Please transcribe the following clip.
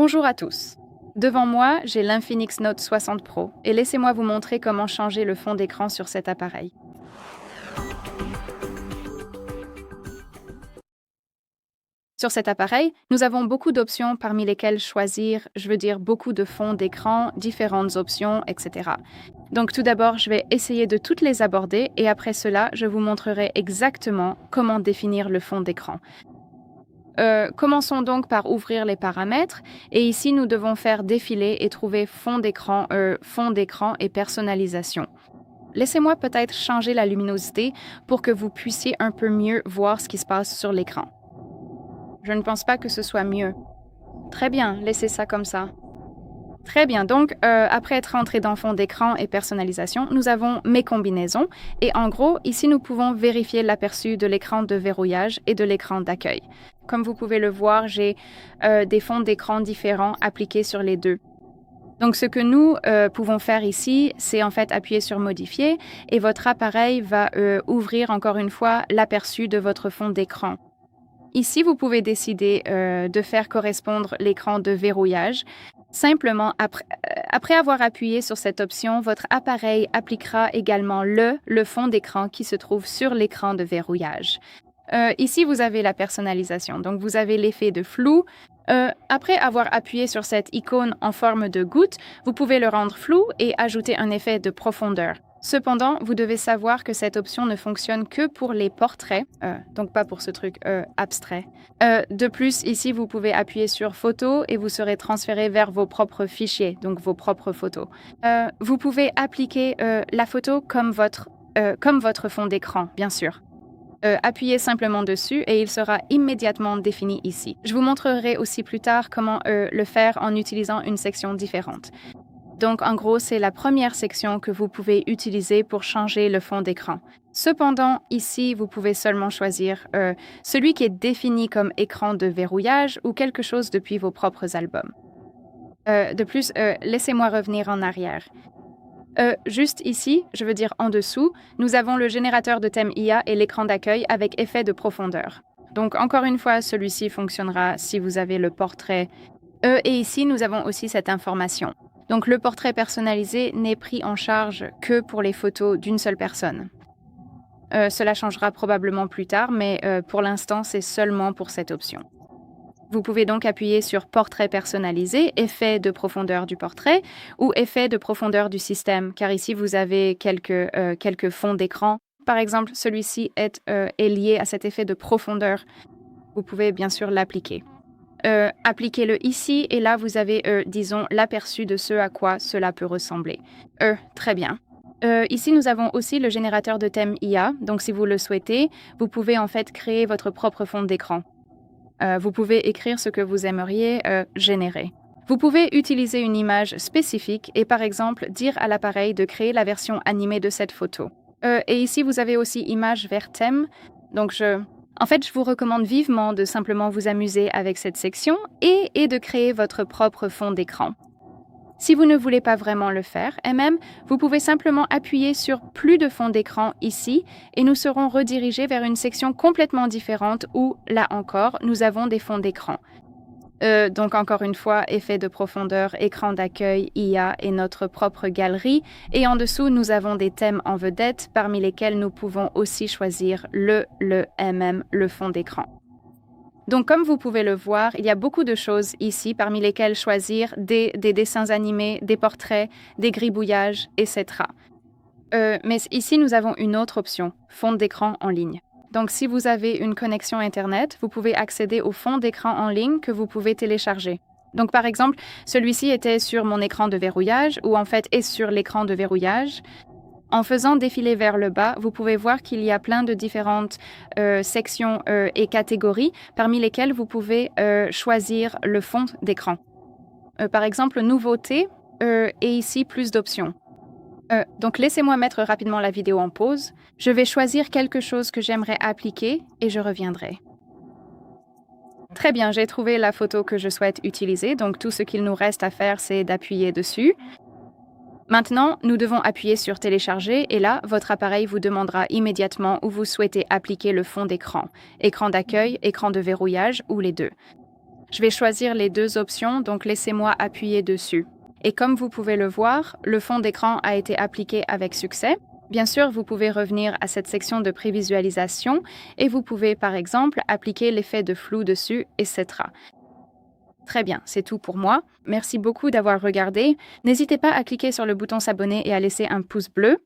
Bonjour à tous. Devant moi, j'ai l'Infinix Note 60 Pro et laissez-moi vous montrer comment changer le fond d'écran sur cet appareil. Sur cet appareil, nous avons beaucoup d'options parmi lesquelles choisir, beaucoup de fonds d'écran, différentes options, etc. Donc tout d'abord, je vais essayer de toutes les aborder et après cela, je vous montrerai exactement comment définir le fond d'écran. Commençons donc par ouvrir les paramètres et ici nous devons faire défiler et trouver fond d'écran et personnalisation. Laissez-moi peut-être changer la luminosité pour que vous puissiez un peu mieux voir ce qui se passe sur l'écran. Je ne pense pas que ce soit mieux. Très bien, laissez ça comme ça. Très bien, donc après être entré dans fond d'écran et personnalisation, nous avons mes combinaisons et en gros, ici nous pouvons vérifier l'aperçu de l'écran de verrouillage et de l'écran d'accueil. Comme vous pouvez le voir, j'ai des fonds d'écran différents appliqués sur les deux. Donc ce que nous pouvons faire ici, c'est en fait appuyer sur modifier et votre appareil va ouvrir encore une fois l'aperçu de votre fond d'écran. Ici, vous pouvez décider de faire correspondre l'écran de verrouillage. Simplement, après avoir appuyé sur cette option, votre appareil appliquera également le fond d'écran qui se trouve sur l'écran de verrouillage. Ici, vous avez la personnalisation. Donc, vous avez l'effet de flou. Après avoir appuyé sur cette icône en forme de goutte, vous pouvez le rendre flou et ajouter un effet de profondeur. Cependant, vous devez savoir que cette option ne fonctionne que pour les portraits, donc pas pour ce truc abstrait. De plus, ici, vous pouvez appuyer sur Photo et vous serez transféré vers vos propres fichiers, donc vos propres photos. Vous pouvez appliquer la photo comme votre fond d'écran, bien sûr. Appuyez simplement dessus et il sera immédiatement défini ici. Je vous montrerai aussi plus tard comment le faire en utilisant une section différente. Donc, en gros, c'est la première section que vous pouvez utiliser pour changer le fond d'écran. Cependant, ici, vous pouvez seulement choisir celui qui est défini comme écran de verrouillage ou quelque chose depuis vos propres albums. De plus, laissez-moi revenir en arrière. Juste ici, en dessous, nous avons le générateur de thème IA et l'écran d'accueil avec effet de profondeur. Donc, encore une fois, celui-ci fonctionnera si vous avez le portrait. Et ici, nous avons aussi cette information. Donc, le portrait personnalisé n'est pris en charge que pour les photos d'une seule personne. Cela changera probablement plus tard, mais pour l'instant, c'est seulement pour cette option. Vous pouvez donc appuyer sur Portrait personnalisé, effet de profondeur du portrait ou effet de profondeur du système, car ici, vous avez quelques fonds d'écran. Par exemple, celui-ci est lié à cet effet de profondeur. Vous pouvez bien sûr l'appliquer. Appliquez-le ici et là, vous avez, l'aperçu de ce à quoi cela peut ressembler. Très bien. Ici, nous avons aussi le générateur de thème IA. Donc, si vous le souhaitez, vous pouvez en fait créer votre propre fond d'écran. Vous pouvez écrire ce que vous aimeriez générer. Vous pouvez utiliser une image spécifique et par exemple dire à l'appareil de créer la version animée de cette photo. Et ici, vous avez aussi image vers thème. Donc, En fait, je vous recommande vivement de simplement vous amuser avec cette section et de créer votre propre fond d'écran. Si vous ne voulez pas vraiment le faire, et même, vous pouvez simplement appuyer sur Plus de fond d'écran ici et nous serons redirigés vers une section complètement différente où, là encore, nous avons des fonds d'écran. Donc encore une fois, effet de profondeur, écran d'accueil, IA et notre propre galerie. Et en dessous, nous avons des thèmes en vedette parmi lesquels nous pouvons aussi choisir le fond d'écran. Donc comme vous pouvez le voir, il y a beaucoup de choses ici parmi lesquelles choisir des dessins animés, des portraits, des gribouillages, etc. Mais ici, nous avons une autre option, fond d'écran en ligne. Donc, si vous avez une connexion Internet, vous pouvez accéder au fond d'écran en ligne que vous pouvez télécharger. Donc, par exemple, celui-ci était sur mon écran de verrouillage ou en fait est sur l'écran de verrouillage. En faisant défiler vers le bas, vous pouvez voir qu'il y a plein de différentes sections et catégories parmi lesquelles vous pouvez choisir le fond d'écran. Par exemple, nouveauté et ici plus d'options. Donc, laissez-moi mettre rapidement la vidéo en pause. Je vais choisir quelque chose que j'aimerais appliquer et je reviendrai. Très bien, j'ai trouvé la photo que je souhaite utiliser, donc tout ce qu'il nous reste à faire, c'est d'appuyer dessus. Maintenant, nous devons appuyer sur Télécharger et là, votre appareil vous demandera immédiatement où vous souhaitez appliquer le fond d'écran. Écran d'accueil, écran de verrouillage ou les deux. Je vais choisir les deux options, donc laissez-moi appuyer dessus. Et comme vous pouvez le voir, le fond d'écran a été appliqué avec succès. Bien sûr, vous pouvez revenir à cette section de prévisualisation et vous pouvez par exemple appliquer l'effet de flou dessus, etc. Très bien, c'est tout pour moi. Merci beaucoup d'avoir regardé. N'hésitez pas à cliquer sur le bouton s'abonner et à laisser un pouce bleu.